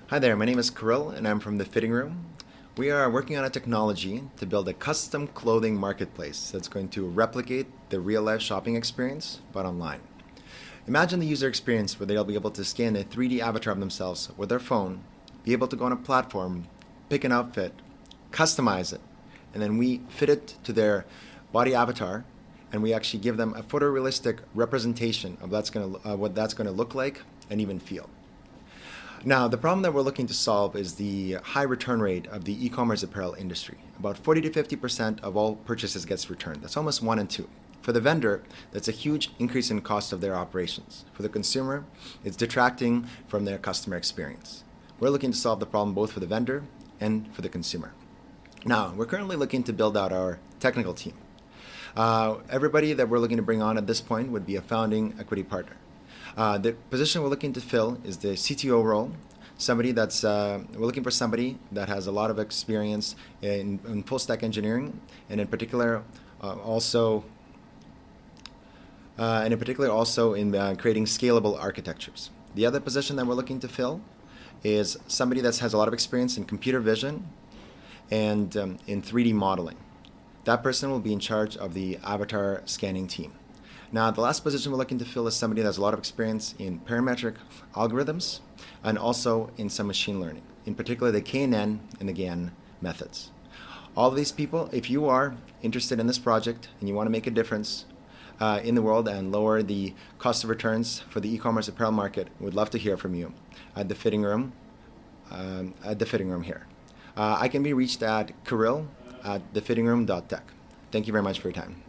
Hi there, my name is Kirill and I'm from the Fitting Room. We are working on a technology to build a custom clothing marketplace that's going to replicate the real life shopping experience, but online. Imagine the user experience where they'll be able to scan a 3D avatar of themselves with their phone, be able to go on a platform, pick an outfit, customize it, and then we fit it to their body avatar and we actually give them a photorealistic representation of what that's going to look like and even feel. Now, the problem that we're looking to solve is the high return rate of the e-commerce apparel industry. About 40 to 50% of all purchases gets returned. That's almost 1 in 2. For the vendor, that's a huge increase in cost of their operations. For the consumer, it's detracting from their customer experience. We're looking to solve the problem both for the vendor and for the consumer. Now, we're currently looking to build out our technical team. Everybody that we're looking to bring on at this point would be a founding equity partner. The position we're looking to fill is the CTO role. We're looking for somebody that has a lot of experience in full stack engineering, and in particular, also in creating scalable architectures. The other position that we're looking to fill is somebody that has a lot of experience in computer vision and in 3D modeling. That person will be in charge of the avatar scanning team. Now, the last position we're looking to fill is somebody that has a lot of experience in parametric algorithms and also in some machine learning, in particular the KNN and the GAN methods. All of these people, if you are interested in this project and you want to make a difference in the world and lower the cost of returns for the e-commerce apparel market, we'd love to hear from you at the Fitting Room, here. I can be reached at Kirill at thefittingroom.tech. Thank you very much for your time.